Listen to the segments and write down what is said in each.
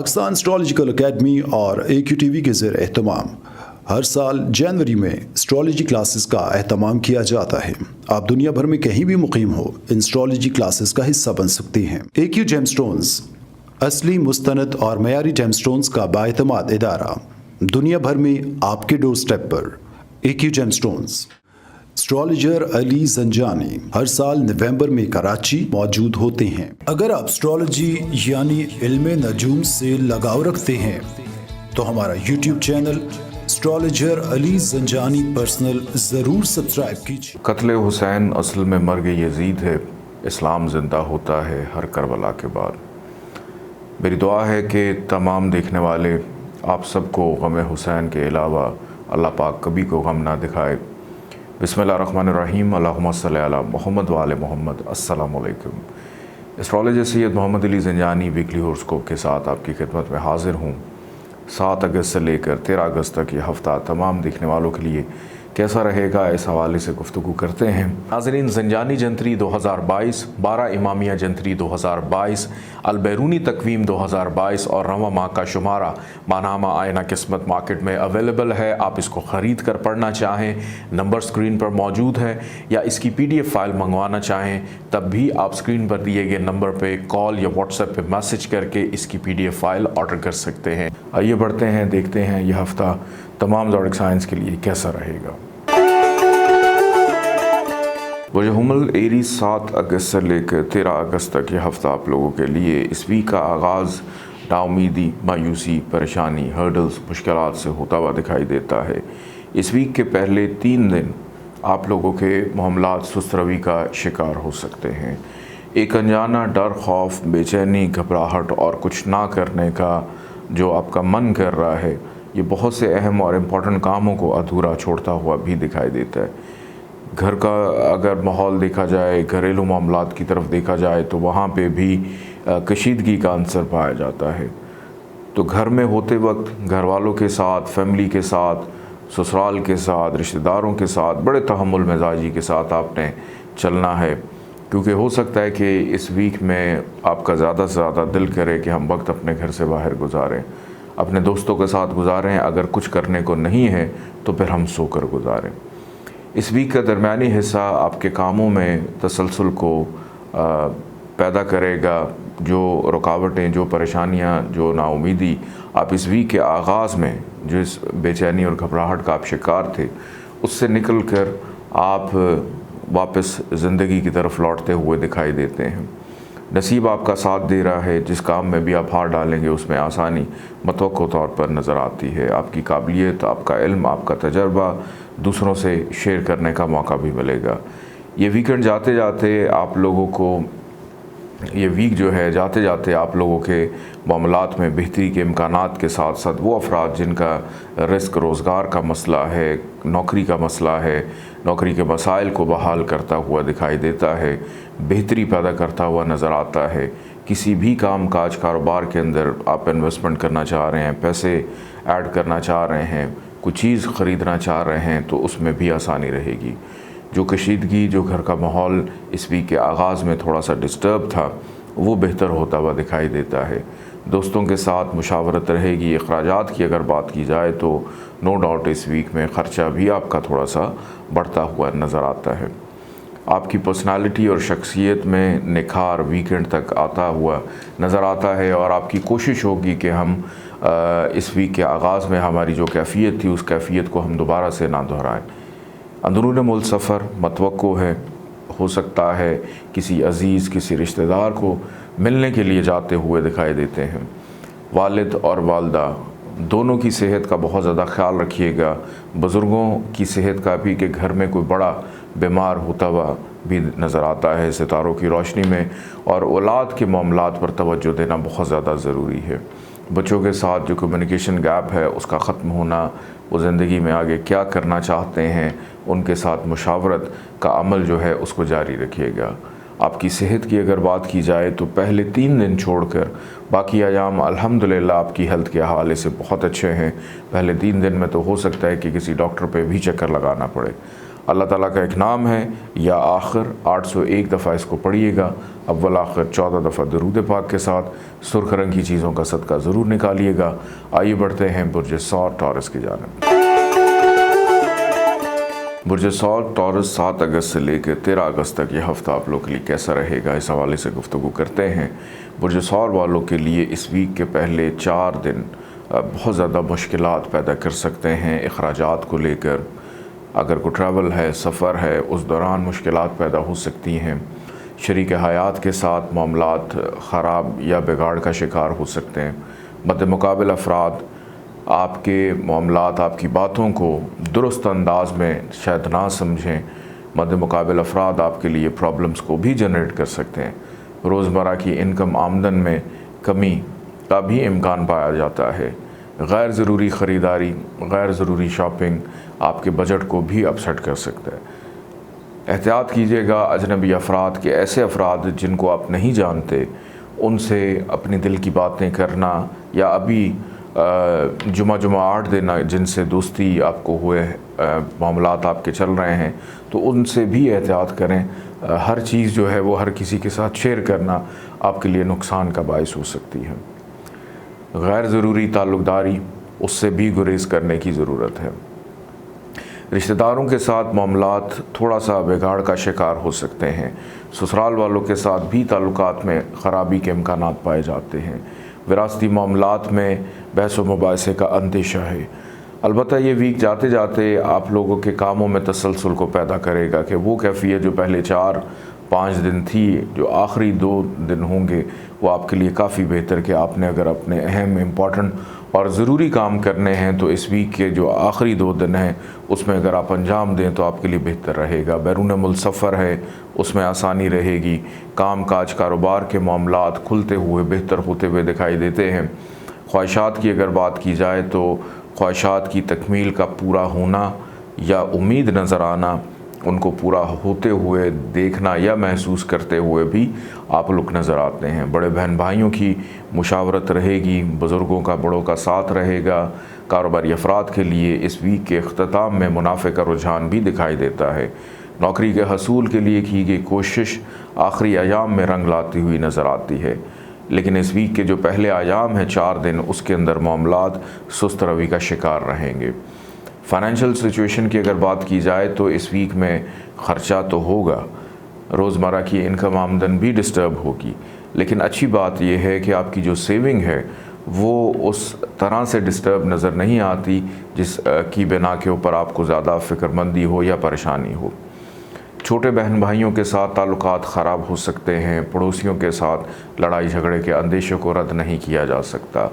Pakistan astrological academy اور AQ TV کے زیر اہتمام ہر سال جنوری میں اسٹرالوجی کلاسز کا اہتمام کیا جاتا ہے۔ آپ دنیا بھر میں کہیں بھی مقیم ہو ان اسٹرالوجی کلاسز کا حصہ بن سکتے ہیں۔ AQ جیم سٹونز اصلی مستند اور معیاری جیم سٹونز کا بااعتماد ادارہ، دنیا بھر میں آپ کے ڈور سٹیپ پر۔ AQ جیم سٹونز اسٹرالوجر علی زنجانی ہر سال نومبر میں کراچی موجود ہوتے ہیں۔ اگر آپ اسٹرالوجی یعنی علم نجوم سے لگاؤ رکھتے ہیں تو ہمارا YouTube چینل اسٹرالوجر علی زنجانی پرسنل ضرور سبسکرائب کیجیے۔ قتل حسین اصل میں مرگ یزید ہے، اسلام زندہ ہوتا ہے ہر کربلا کے بعد۔ میری دعا ہے کہ تمام دیکھنے والے آپ سب کو غم حسین کے علاوہ اللہ پاک کبھی کو غم نہ دکھائے۔ بسم اللہ الرحمن الرحیم، اللہم صلی علی محمد وآل محمد۔ السلام علیکم۔ اسٹرالوجر سید محمد علی زنجانی ویکلی ہورسکوپ کے ساتھ آپ کی خدمت میں حاضر ہوں۔ 7 اگست سے لے کر 13 اگست تک یہ ہفتہ تمام دیکھنے والوں کے لیے کیسا رہے گا، اس حوالے سے گفتگو کرتے ہیں۔ ناظرین، زنجانی جنتری 2022، 12 امامیہ جنتری 2022، البیرونی تقویم 2022 اور رواں ماہ کا شمارہ ماہنامہ آئینہ قسمت مارکیٹ میں اویلیبل ہے۔ آپ اس کو خرید کر پڑھنا چاہیں، نمبر سکرین پر موجود ہے، یا اس کی PDF فائل منگوانا چاہیں تب بھی آپ سکرین پر دیے گئے نمبر پہ کال یا واٹس ایپ پہ میسج کر کے اس کی PDF فائل آرڈر کر سکتے ہیں۔ آئیے بڑھتے ہیں، دیکھتے ہیں یہ ہفتہ تمام زوڈک سائنس کے لیے کیسا رہے گا۔ برج حمل ایری 7 اگست سے لے کر 13 اگست تک یہ ہفتہ آپ لوگوں کے لیے اس ویک کا آغاز ناامیدی، مایوسی، پریشانی، ہرڈلز، مشکلات سے ہوتا ہوا دکھائی دیتا ہے۔ اس ویک کے پہلے 3 دن آپ لوگوں کے معاملات سست روی کا شکار ہو سکتے ہیں۔ ایک انجانا ڈر، خوف، بے چینی، گھبراہٹ اور کچھ نہ کرنے کا جو آپ کا من کر رہا ہے، یہ بہت سے اہم اور امپورٹنٹ کاموں کو ادھورا چھوڑتا ہوا بھی دکھائی دیتا ہے۔ گھر کا اگر ماحول دیکھا جائے، گھریلو معاملات کی طرف دیکھا جائے تو وہاں پہ بھی کشیدگی کا عنصر پایا جاتا ہے۔ تو گھر میں ہوتے وقت گھر والوں کے ساتھ، فیملی کے ساتھ، سسرال کے ساتھ، رشتہ داروں کے ساتھ بڑے تحمل مزاجی کے ساتھ آپ نے چلنا ہے، کیونکہ ہو سکتا ہے کہ اس ویک میں آپ کا زیادہ سے زیادہ دل کرے کہ ہم وقت اپنے گھر سے باہر گزاریں، اپنے دوستوں کے ساتھ گزاریں، اگر کچھ کرنے کو نہیں ہے تو پھر ہم سو کر گزاریں۔ اس ویک کا درمیانی حصہ آپ کے کاموں میں تسلسل کو پیدا کرے گا۔ جو رکاوٹیں، جو پریشانیاں، جو نا امیدی آپ اس ویک کے آغاز میں جس بے چینی اور گھبراہٹ کا آپ شکار تھے، اس سے نکل کر آپ واپس زندگی کی طرف لوٹتے ہوئے دکھائی دیتے ہیں۔ نصیب آپ کا ساتھ دے رہا ہے، جس کام میں بھی آپ ہار ڈالیں گے اس میں آسانی متوقع طور پر نظر آتی ہے۔ آپ کی قابلیت، آپ کا علم، آپ کا تجربہ دوسروں سے شیئر کرنے کا موقع بھی ملے گا۔ یہ ویکنڈ جاتے جاتے آپ لوگوں کو، یہ ویک جو ہے جاتے جاتے آپ لوگوں کے معاملات میں بہتری کے امکانات کے ساتھ ساتھ وہ افراد جن کا رزق، روزگار کا مسئلہ ہے، نوکری کا مسئلہ ہے، نوکری کے مسائل کو بحال کرتا ہوا دکھائی دیتا ہے، بہتری پیدا کرتا ہوا نظر آتا ہے۔ کسی بھی کام کاج کاروبار کے اندر آپ انویسٹمنٹ کرنا چاہ رہے ہیں، پیسے ایڈ کرنا چاہ رہے ہیں، کوئی چیز خریدنا چاہ رہے ہیں تو اس میں بھی آسانی رہے گی۔ جو کشیدگی، جو گھر کا ماحول اس ویک کے آغاز میں تھوڑا سا ڈسٹرب تھا، وہ بہتر ہوتا ہوا دکھائی دیتا ہے۔ دوستوں کے ساتھ مشاورت رہے گی۔ اخراجات کی اگر بات کی جائے تو نو ڈاؤٹ اس ویک میں خرچہ بھی آپ کا تھوڑا سا بڑھتا ہوا نظر آتا ہے۔ آپ کی پرسنالٹی اور شخصیت میں نکھار ویکنڈ تک آتا ہوا نظر آتا ہے، اور آپ کی کوشش ہوگی کہ ہم اس ویک کے آغاز میں ہماری جو کیفیت تھی اس کیفیت کو ہم دوبارہ سے نہ دہرائیں۔ اندرون ملک سفر متوقع ہے، ہو سکتا ہے کسی عزیز، کسی رشتہ دار کو ملنے کے لیے جاتے ہوئے دکھائی دیتے ہیں۔ والد اور والدہ دونوں کی صحت کا بہت زیادہ خیال رکھیے گا۔ بزرگوں کی صحت کا بھی، کہ گھر میں کوئی بڑا بیمار ہوتا ہوا بھی نظر آتا ہے ستاروں کی روشنی میں، اور اولاد کے معاملات پر توجہ دینا بہت زیادہ ضروری ہے۔ بچوں کے ساتھ جو کمیونیکیشن گیپ ہے اس کا ختم ہونا، وہ زندگی میں آگے کیا کرنا چاہتے ہیں ان کے ساتھ مشاورت کا عمل جو ہے اس کو جاری رکھیے گا۔ آپ کی صحت کی اگر بات کی جائے تو پہلے 3 دن چھوڑ کر باقی ایام الحمدللہ آپ کی ہیلتھ کے حوالے سے بہت اچھے ہیں۔ پہلے 3 دن میں تو ہو سکتا ہے کہ کسی ڈاکٹر پہ بھی چکر لگانا پڑے۔ اللہ تعالیٰ کا ایک نام ہے یا آخر 801 دفعہ اس کو پڑھیے گا، اول آخر 14 دفعہ درود پاک کے ساتھ سرخ رنگ کی چیزوں کا صدقہ ضرور نکالیے گا۔ آئیے بڑھتے ہیں برج ثور ٹورس کی جانب۔ برج ثور ٹورس 7 اگست سے لے کے 13 اگست تک یہ ہفتہ آپ لوگ کے لیے کیسا رہے گا، اس حوالے سے گفتگو کرتے ہیں۔ برج ثور والوں کے لیے اس ویک کے پہلے 4 دن بہت زیادہ مشکلات پیدا کر سکتے ہیں اخراجات کو لے کر۔ اگر کوئی ٹریول ہے، سفر ہے، اس دوران مشکلات پیدا ہو سکتی ہیں۔ شریک حیات کے ساتھ معاملات خراب یا بگاڑ کا شکار ہو سکتے ہیں۔ مد مقابل افراد آپ کے معاملات، آپ کی باتوں کو درست انداز میں شاید نہ سمجھیں۔ مد مقابل افراد آپ کے لیے پرابلمز کو بھی جنریٹ کر سکتے ہیں۔ روزمرہ کی انکم آمدن میں کمی کا بھی امکان پایا جاتا ہے۔ غیر ضروری خریداری، غیر ضروری شاپنگ آپ کے بجٹ کو بھی اپسیٹ کر سکتا ہے۔ احتیاط کیجیے گا اجنبی افراد کے، ایسے افراد جن کو آپ نہیں جانتے ان سے اپنی دل کی باتیں کرنا، یا ابھی جمعہ 8 دن جن سے دوستی آپ کو ہوئے معاملات آپ کے چل رہے ہیں تو ان سے بھی احتیاط کریں۔ ہر چیز جو ہے وہ ہر کسی کے ساتھ شیئر کرنا آپ کے لیے نقصان کا باعث ہو سکتی ہے۔ غیر ضروری تعلق داری، اس سے بھی گریز کرنے کی ضرورت ہے۔ رشتہ داروں کے ساتھ معاملات تھوڑا سا بگاڑ کا شکار ہو سکتے ہیں۔ سسرال والوں کے ساتھ بھی تعلقات میں خرابی کے امکانات پائے جاتے ہیں۔ وراثتی معاملات میں بحث و مباحثے کا اندیشہ ہے۔ البتہ یہ ویک جاتے جاتے آپ لوگوں کے کاموں میں تسلسل کو پیدا کرے گا کہ وہ کیفیت جو پہلے 4-5 دن تھی، جو آخری 2 دن ہوں گے وہ آپ کے لیے کافی بہتر، کہ آپ نے اگر اپنے اہم امپورٹنٹ اور ضروری کام کرنے ہیں تو اس ویک کے جو آخری 2 دن ہیں اس میں اگر آپ انجام دیں تو آپ کے لیے بہتر رہے گا۔ بیرون ملک سفر ہے، اس میں آسانی رہے گی۔ کام کاج کاروبار کے معاملات کھلتے ہوئے بہتر ہوتے ہوئے دکھائی دیتے ہیں۔ خواہشات کی اگر بات کی جائے تو خواہشات کی تکمیل کا پورا ہونا یا امید نظر آنا، ان کو پورا ہوتے ہوئے دیکھنا یا محسوس کرتے ہوئے بھی آپ لوگ نظر آتے ہیں۔ بڑے بہن بھائیوں کی مشاورت رہے گی، بزرگوں کا بڑوں کا ساتھ رہے گا۔ کاروباری افراد کے لیے اس ویک کے اختتام میں منافع کا رجحان بھی دکھائی دیتا ہے۔ نوکری کے حصول کے لیے کی گئی کوشش آخری ایام میں رنگ لاتی ہوئی نظر آتی ہے، لیکن اس ویک کے جو پہلے ایام ہیں 4 دن، اس کے اندر معاملات سست روی کا شکار رہیں گے۔ فائنینشیل سچویشن کی اگر بات کی جائے تو اس ویک میں خرچہ تو ہوگا، روزمرہ کی انکم آمدن بھی ڈسٹرب ہوگی، لیکن اچھی بات یہ ہے کہ آپ کی جو سیونگ ہے وہ اس طرح سے ڈسٹرب نظر نہیں آتی جس کی بنا کے اوپر آپ کو زیادہ فکر مندی ہو یا پریشانی ہو۔ چھوٹے بہن بھائیوں کے ساتھ تعلقات خراب ہو سکتے ہیں۔ پڑوسیوں کے ساتھ لڑائی جھگڑے کے اندیشے کو رد نہیں کیا جا سکتا۔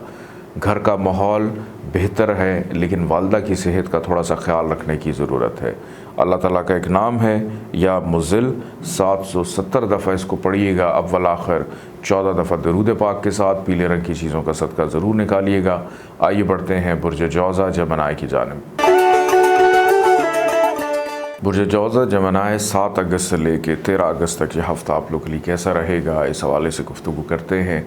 گھر کا ماحول بہتر ہے، لیکن والدہ کی صحت کا تھوڑا سا خیال رکھنے کی ضرورت ہے۔ اللہ تعالیٰ کا ایک نام ہے یا مزل، 770 دفعہ اس کو پڑھیے گا، اول آخر 14 دفعہ درود پاک کے ساتھ پیلے رنگ کی چیزوں کا صدقہ ضرور نکالیے گا۔ آئیے بڑھتے ہیں برج جوزہ جمنائی کی جانب۔ برج جوزہ جمنائی 7 اگست سے لے کے 13 اگست تک یہ ہفتہ آپ لوگ کے لیے کیسا رہے گا، اس حوالے سے گفتگو کرتے ہیں۔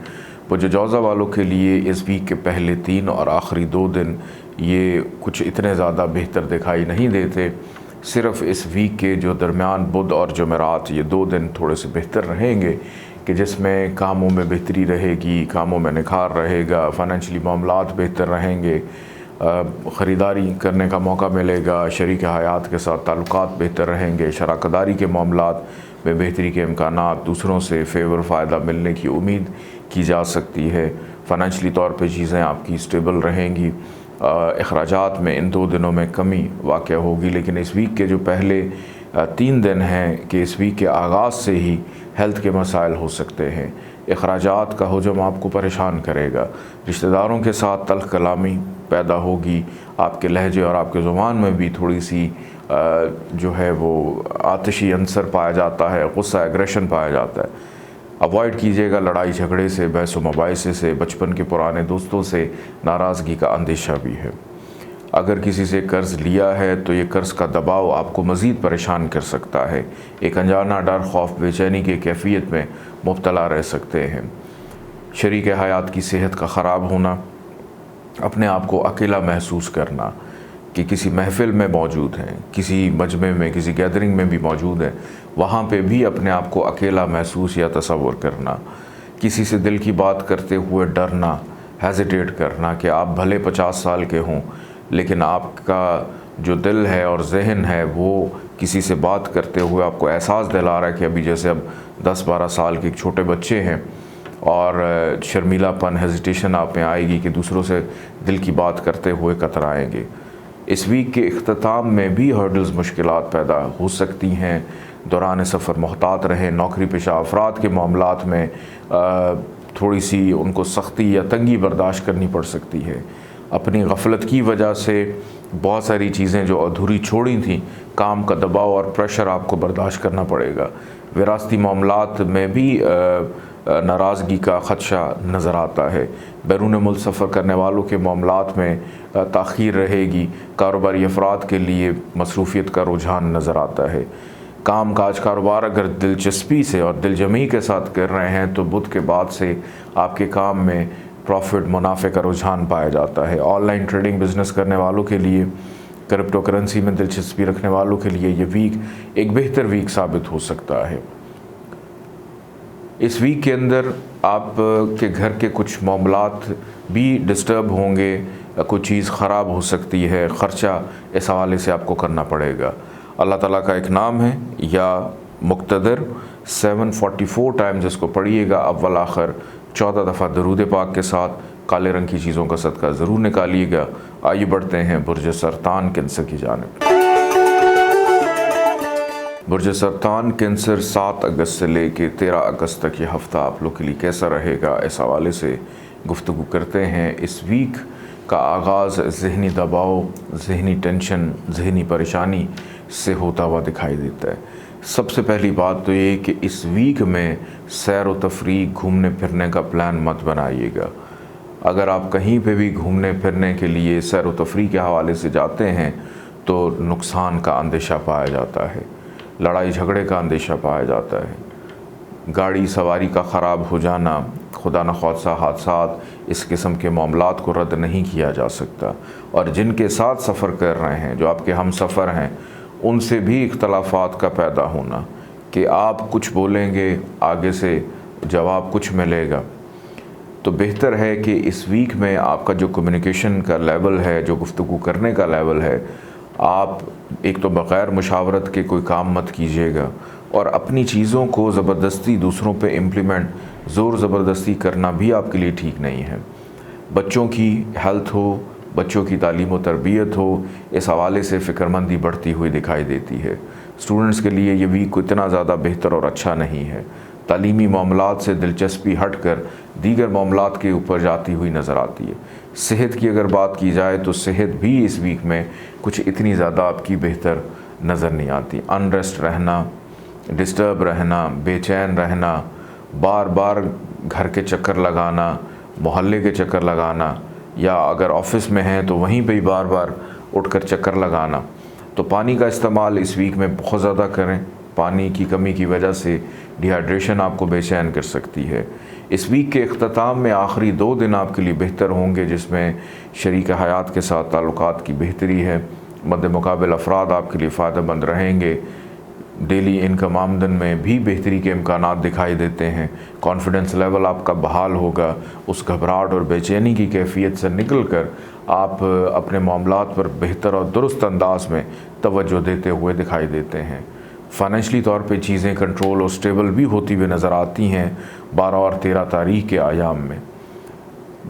برج جوزہ والوں کے لیے اس ویک کے پہلے 3 اور آخری 2 دن یہ کچھ اتنے زیادہ بہتر دکھائی نہیں دیتے۔ صرف اس ویک کے جو درمیان بدھ اور جمعرات، یہ 2 دن تھوڑے سے بہتر رہیں گے، کہ جس میں کاموں میں بہتری رہے گی، کاموں میں نکھار رہے گا، فائنینشلی معاملات بہتر رہیں گے، خریداری کرنے کا موقع ملے گا، شریک حیات کے ساتھ تعلقات بہتر رہیں گے، شراکت داری کے معاملات میں بہتری کے امکانات، دوسروں سے فیور فائدہ ملنے کی امید کی جا سکتی ہے۔ فائنینشلی طور پہ چیزیں آپ کی اسٹیبل رہیں گی۔ اخراجات میں ان 2 دنوں میں کمی واقع ہوگی، لیکن اس ویک کے جو پہلے 3 دن ہیں کہ اس ویک کے آغاز سے ہی ہیلتھ کے مسائل ہو سکتے ہیں۔ اخراجات کا حجم آپ کو پریشان کرے گا۔ رشتہ داروں کے ساتھ تلخ کلامی پیدا ہوگی۔ آپ کے لہجے اور آپ کے زبان میں بھی تھوڑی سی جو ہے وہ آتشی عنصر پایا جاتا ہے، غصہ ایگریشن پایا جاتا ہے۔ اوائڈ کیجیے گا لڑائی جھگڑے سے، بحث و مباحثے سے، بچپن کے پرانے دوستوں سے ناراضگی کا اندیشہ بھی ہے۔ اگر کسی سے قرض لیا ہے تو یہ قرض کا دباؤ آپ کو مزید پریشان کر سکتا ہے۔ ایک انجانہ ڈر، خوف، بے چینی کی کیفیت میں مبتلا رہ سکتے ہیں۔ شریک حیات کی صحت کا خراب ہونا، اپنے آپ کو اکیلا محسوس کرنا، کہ کسی محفل میں موجود ہیں، کسی مجمع میں، کسی گیدرنگ میں بھی موجود ہیں، وہاں پہ بھی اپنے آپ کو اکیلا محسوس یا تصور کرنا، کسی سے دل کی بات کرتے ہوئے ڈرنا، ہیزیٹیٹ کرنا کہ آپ بھلے 50 سال کے ہوں لیکن آپ کا جو دل ہے اور ذہن ہے وہ کسی سے بات کرتے ہوئے آپ کو احساس دلا رہا ہے کہ ابھی جیسے اب 10-12 سال کے ایک چھوٹے بچے ہیں، اور شرمیلا پن، ہیزیٹیشن آپ میں آئے گی کہ دوسروں سے دل کی بات کرتے ہوئے کترائیں گے۔ اس ویک کے اختتام میں بھی ہرڈلز، مشکلات پیدا ہو سکتی ہیں۔ دوران سفر محتاط رہیں۔ نوکری پیشہ افراد کے معاملات میں تھوڑی سی ان کو سختی یا تنگی برداشت کرنی پڑ سکتی ہے۔ اپنی غفلت کی وجہ سے بہت ساری چیزیں جو ادھوری چھوڑی تھیں، کام کا دباؤ اور پریشر آپ کو برداشت کرنا پڑے گا۔ وراثتی معاملات میں بھی ناراضگی کا خدشہ نظر آتا ہے۔ بیرون ملک سفر کرنے والوں کے معاملات میں تاخیر رہے گی۔ کاروباری افراد کے لیے مصروفیت کا رجحان نظر آتا ہے۔ کام کاج کاروبار اگر دلچسپی سے اور دل جمعی کے ساتھ کر رہے ہیں تو بدھ کے بعد سے آپ کے کام میں پروفٹ، منافع کا رجحان پایا جاتا ہے۔ آن لائن ٹریڈنگ بزنس کرنے والوں کے لیے، کرپٹو کرنسی میں دلچسپی رکھنے والوں کے لیے یہ ویک ایک بہتر ویک ثابت ہو سکتا ہے۔ اس ویک کے اندر آپ کے گھر کے کچھ معاملات بھی ڈسٹرب ہوں گے، کوئی چیز خراب ہو سکتی ہے، خرچہ اس حوالے سے آپ کو کرنا پڑے گا۔ اللہ تعالیٰ کا ایک نام ہے یا مقتدر، 744 ٹائمز اس کو پڑھیے گا، اول آخر 14 دفعہ درود پاک کے ساتھ۔ کالے رنگ کی چیزوں کا صدقہ ضرور نکالیے گا۔ آئیے بڑھتے ہیں برج سرطان کینسر کی جانب۔ برج سرطان کینسر 7 اگست سے لے کے 13 اگست تک یہ ہفتہ آپ لوگ کے لیے کیسا رہے گا، اس حوالے سے گفتگو کرتے ہیں۔ اس ویک کا آغاز ذہنی دباؤ، ذہنی ٹینشن، ذہنی پریشانی سے ہوتا ہوا دکھائی دیتا ہے۔ سب سے پہلی بات تو یہ کہ اس ویک میں سیر و تفریح، گھومنے پھرنے کا پلان مت بنائیے گا۔ اگر آپ کہیں پہ بھی گھومنے پھرنے کے لیے سیر و تفریح کے حوالے سے جاتے ہیں تو نقصان کا اندیشہ پایا جاتا ہے، لڑائی جھگڑے کا اندیشہ پایا جاتا ہے، گاڑی سواری کا خراب ہو جانا، خدا نخواستہ حادثات، اس قسم کے معاملات کو رد نہیں کیا جا سکتا۔ اور جن کے ساتھ سفر کر رہے ہیں، جو آپ کے ہم سفر ہیں، ان سے بھی اختلافات کا پیدا ہونا کہ آپ کچھ بولیں گے، آگے سے جواب کچھ ملے گا۔ تو بہتر ہے کہ اس ویک میں آپ کا جو کمیونیکیشن کا لیول ہے، جو گفتگو کرنے کا لیول ہے، آپ ایک تو بغیر مشاورت کے کوئی کام مت کیجیے گا، اور اپنی چیزوں کو زبردستی دوسروں پہ امپلیمنٹ، زور زبردستی کرنا بھی آپ کے لیے ٹھیک نہیں ہے۔ بچوں کی ہیلتھ ہو، بچوں کی تعلیم و تربیت ہو، اس حوالے سے فکرمندی بڑھتی ہوئی دکھائی دیتی ہے۔ اسٹوڈنٹس کے لیے یہ ویک اتنا زیادہ بہتر اور اچھا نہیں ہے۔ تعلیمی معاملات سے دلچسپی ہٹ کر دیگر معاملات کے اوپر جاتی ہوئی نظر آتی ہے۔ صحت کی اگر بات کی جائے تو صحت بھی اس ویک میں کچھ اتنی زیادہ آپ کی بہتر نظر نہیں آتی۔ انریسٹ رہنا، ڈسٹرب رہنا، بے چین رہنا، بار بار گھر کے چکر لگانا، محلے کے چکر لگانا، یا اگر آفس میں ہیں تو وہیں پہ ہی بار بار اٹھ کر چکر لگانا۔ تو پانی کا استعمال اس ویک میں بہت زیادہ کریں۔ پانی کی کمی کی وجہ سے ڈی ہائیڈریشن آپ کو بے چین کر سکتی ہے۔ اس ویک کے اختتام میں آخری 2 دن آپ کے لیے بہتر ہوں گے، جس میں شریک حیات کے ساتھ تعلقات کی بہتری ہے۔ مد مقابل افراد آپ کے لیے فائدہ مند رہیں گے۔ ڈیلی انکم آمدن میں بھی بہتری کے امکانات دکھائی دیتے ہیں۔ کانفیڈنس لیول آپ کا بحال ہوگا۔ اس گھبراہٹ اور بے چینی کی کیفیت سے نکل کر آپ اپنے معاملات پر بہتر اور درست انداز میں توجہ دیتے ہوئے دکھائی دیتے ہیں۔ فائنینشلی طور پہ چیزیں کنٹرول اور سٹیبل بھی ہوتی ہوئی نظر آتی ہیں 12 اور 13 تاریخ کے ایام میں۔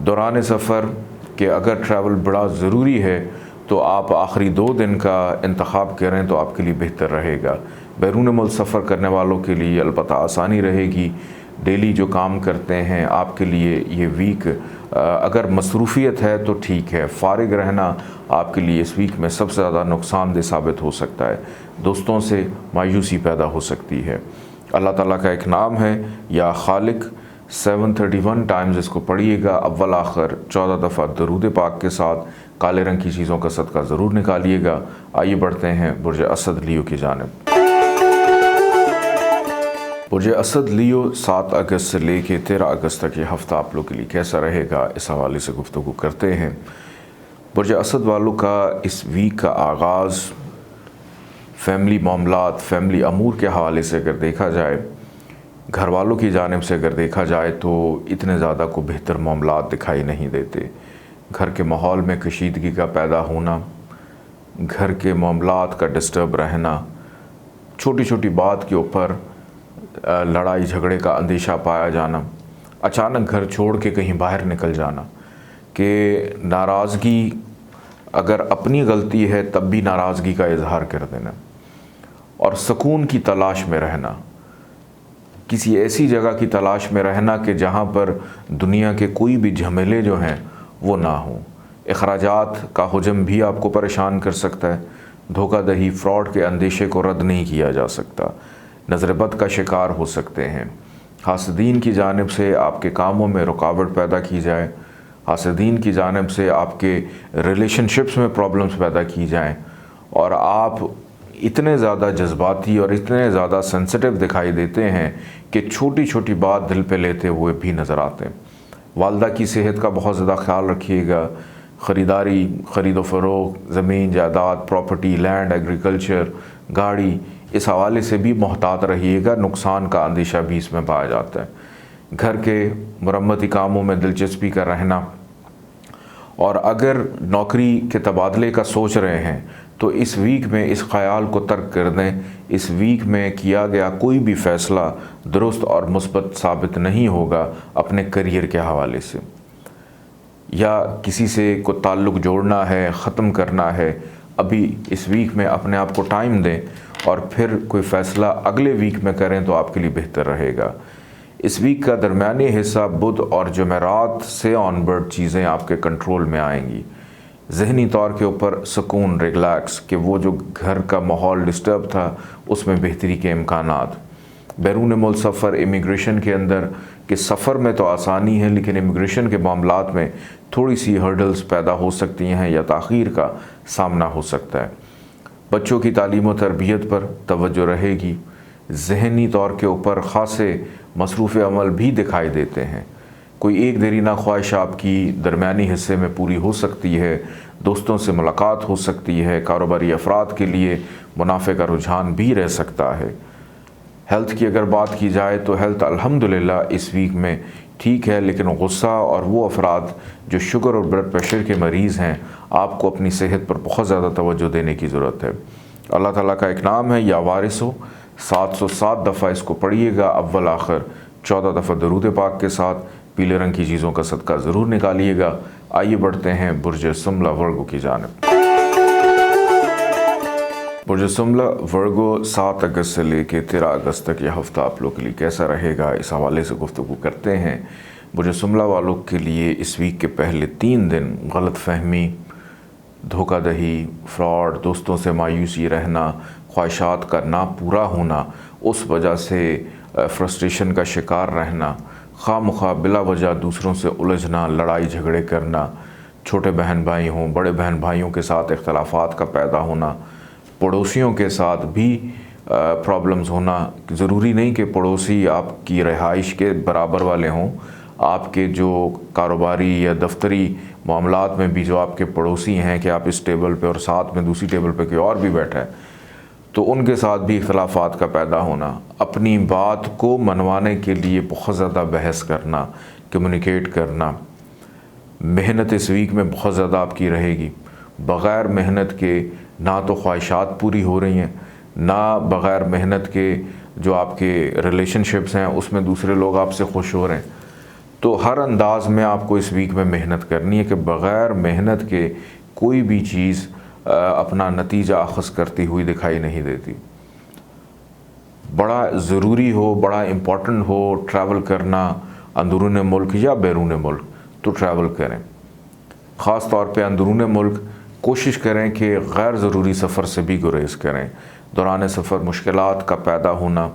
دوران سفر کہ اگر ٹریول بڑا ضروری ہے تو آپ آخری 2 دن کا انتخاب کریں تو آپ کے لیے بہتر رہے گا۔ بیرون ملک سفر کرنے والوں کے لیے البتہ آسانی رہے گی۔ ڈیلی جو کام کرتے ہیں آپ کے لیے یہ ویک اگر مصروفیت ہے تو ٹھیک ہے، فارغ رہنا آپ کے لیے اس ویک میں سب سے زیادہ نقصان دہ ثابت ہو سکتا ہے۔ دوستوں سے مایوسی پیدا ہو سکتی ہے۔ اللہ تعالیٰ کا ایک نام ہے یا خالق، 731 ٹائمز اس کو پڑھیے گا، اول آخر 14 دفعہ درود پاک کے ساتھ۔ کالے رنگ کی چیزوں کا صدقہ ضرور نکالیے گا۔ آئیے بڑھتے ہیں برج اسد لیو کی جانب۔ برج اسد لیو 7 اگست سے لے کے 13 اگست تک یہ ہفتہ آپ لوگ کے لیے کیسا رہے گا، اس حوالے سے گفتگو کرتے ہیں۔ برج اسد والوں کا اس ویک کا آغاز فیملی معاملات، فیملی امور کے حوالے سے اگر دیکھا جائے، گھر والوں کی جانب سے اگر دیکھا جائے تو اتنے زیادہ کو بہتر معاملات دکھائی نہیں دیتے۔ گھر کے ماحول میں کشیدگی کا پیدا ہونا، گھر کے معاملات کا ڈسٹرب رہنا، چھوٹی چھوٹی بات کے اوپر لڑائی جھگڑے کا اندیشہ پایا جانا، اچانک گھر چھوڑ کے کہیں باہر نکل جانا، کہ ناراضگی اگر اپنی غلطی ہے تب بھی ناراضگی کا اظہار کر دینا، اور سکون کی تلاش میں رہنا، کسی ایسی جگہ کی تلاش میں رہنا کہ جہاں پر دنیا کے کوئی بھی جھمیلے جو ہیں وہ نہ ہوں۔ اخراجات کا حجم بھی آپ کو پریشان کر سکتا ہے، دھوکہ دہی، فراڈ کے اندیشے کو رد نہیں کیا جا سکتا، نظر بد کا شکار ہو سکتے ہیں، حاسدین کی جانب سے آپ کے کاموں میں رکاوٹ پیدا کی جائے، حاسدین کی جانب سے آپ کے ریلیشن شپس میں پرابلمز پیدا کی جائیں، اور آپ اتنے زیادہ جذباتی اور اتنے زیادہ سینسٹیو دکھائی دیتے ہیں کہ چھوٹی چھوٹی بات دل پہ لیتے ہوئے بھی نظر آتے ہیں۔ والدہ کی صحت کا بہت زیادہ خیال رکھیے گا، خریداری، خرید و فروخت، زمین جائیداد، پراپرٹی، لینڈ، ایگریکلچر، گاڑی، اس حوالے سے بھی محتاط رہیے گا، نقصان کا اندیشہ بھی اس میں پایا جاتا ہے۔ گھر کے مرمتی کاموں میں دلچسپی کا رہنا، اور اگر نوکری کے تبادلے کا سوچ رہے ہیں تو اس ویک میں اس خیال کو ترک کر دیں، اس ویک میں کیا گیا کوئی بھی فیصلہ درست اور مثبت ثابت نہیں ہوگا اپنے کریئر کے حوالے سے، یا کسی سے کوئی تعلق جوڑنا ہے، ختم کرنا ہے، ابھی اس ویک میں اپنے آپ کو ٹائم دیں اور پھر کوئی فیصلہ اگلے ویک میں کریں تو آپ کے لیے بہتر رہے گا۔ اس ویک کا درمیانی حصہ بدھ اور جمعرات سے آن برڈ چیزیں آپ کے کنٹرول میں آئیں گی۔ ذہنی طور کے اوپر سکون، ریلیکس، کہ وہ جو گھر کا ماحول ڈسٹرب تھا اس میں بہتری کے امکانات۔ بیرون ملک سفر، امیگریشن کے اندر، کہ سفر میں تو آسانی ہے لیکن امیگریشن کے معاملات میں تھوڑی سی ہرڈلز پیدا ہو سکتی ہیں یا تاخیر کا سامنا ہو سکتا ہے۔ بچوں کی تعلیم و تربیت پر توجہ رہے گی۔ ذہنی طور کے اوپر خاصے مصروف عمل بھی دکھائی دیتے ہیں۔ کوئی ایک دیرینہ خواہش آپ کی درمیانی حصے میں پوری ہو سکتی ہے، دوستوں سے ملاقات ہو سکتی ہے، کاروباری افراد کے لیے منافع کا رجحان بھی رہ سکتا ہے۔ ہیلتھ کی اگر بات کی جائے تو ہیلتھ الحمدللہ اس ویک میں ٹھیک ہے، لیکن غصہ اور وہ افراد جو شوگر اور بلڈ پریشر کے مریض ہیں، آپ کو اپنی صحت پر بہت زیادہ توجہ دینے کی ضرورت ہے۔ اللہ تعالیٰ کا ایک نام ہے یا وارثو، 707 دفعہ اس کو پڑھیے گا، اول آخر 14 دفعہ درود پاک کے ساتھ۔ پیلے رنگ کی چیزوں کا صدقہ ضرور نکالیے گا۔ آئیے بڑھتے ہیں برج سملہ ورگو کی جانب۔ برج سملہ ورگو 7 اگست سے لے کے 13 اگست تک یہ ہفتہ آپ لوگ کے لیے کیسا رہے گا، اس حوالے سے گفتگو کرتے ہیں۔ برج سملہ والوں کے لیے اس ویک کے پہلے 3 دن غلط فہمی، دھوکہ دہی، فراڈ، دوستوں سے مایوسی رہنا، خواہشات کا نہ پورا ہونا، اس وجہ سے فرسٹریشن کا شکار رہنا، خواہ مخواہ بلا وجہ دوسروں سے الجھنا، لڑائی جھگڑے کرنا، چھوٹے بہن بھائی ہوں، بڑے بہن بھائیوں کے ساتھ اختلافات کا پیدا ہونا، پڑوسیوں کے ساتھ بھی پرابلمز ہونا۔ ضروری نہیں کہ پڑوسی آپ کی رہائش کے برابر والے ہوں، آپ کے جو کاروباری یا دفتری معاملات میں بھی جو آپ کے پڑوسی ہیں کہ آپ اس ٹیبل پہ اور ساتھ میں دوسری ٹیبل پہ کوئی اور بھی بیٹھا ہے تو ان کے ساتھ بھی اختلافات کا پیدا ہونا، اپنی بات کو منوانے کے لیے بہت زیادہ بحث کرنا، کمیونیکیٹ کرنا۔ محنت اس ویک میں بہت زیادہ آپ کی رہے گی، بغیر محنت کے نہ تو خواہشات پوری ہو رہی ہیں، نہ بغیر محنت کے جو آپ کے ریلیشن شپس ہیں اس میں دوسرے لوگ آپ سے خوش ہو رہے ہیں۔ تو ہر انداز میں آپ کو اس ویک میں محنت کرنی ہے کہ بغیر محنت کے کوئی بھی چیز اپنا نتیجہ اخذ کرتی ہوئی دکھائی نہیں دیتی۔ بڑا ضروری ہو، بڑا امپورٹنٹ ہو ٹریول کرنا اندرون ملک یا بیرون ملک تو ٹریول کریں۔ خاص طور پہ اندرون ملک کوشش کریں کہ غیر ضروری سفر سے بھی گریز کریں۔ دوران سفر مشکلات کا پیدا ہونا،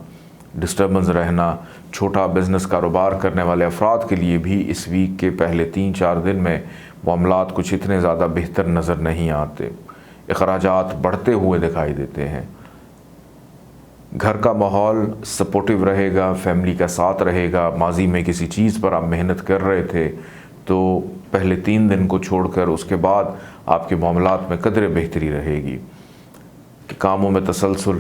ڈسٹربنس رہنا، چھوٹا بزنس کاروبار کرنے والے افراد کے لیے بھی اس ویک کے پہلے 3-4 دن میں معاملات کچھ اتنے زیادہ بہتر نظر نہیں آتے، اخراجات بڑھتے ہوئے دکھائی دیتے ہیں۔ گھر کا ماحول سپورٹیو رہے گا، فیملی کا ساتھ رہے گا، ماضی میں کسی چیز پر آپ محنت کر رہے تھے تو پہلے 3 دن کو چھوڑ کر اس کے بعد آپ کے معاملات میں قدر بہتری رہے گی کہ کاموں میں تسلسل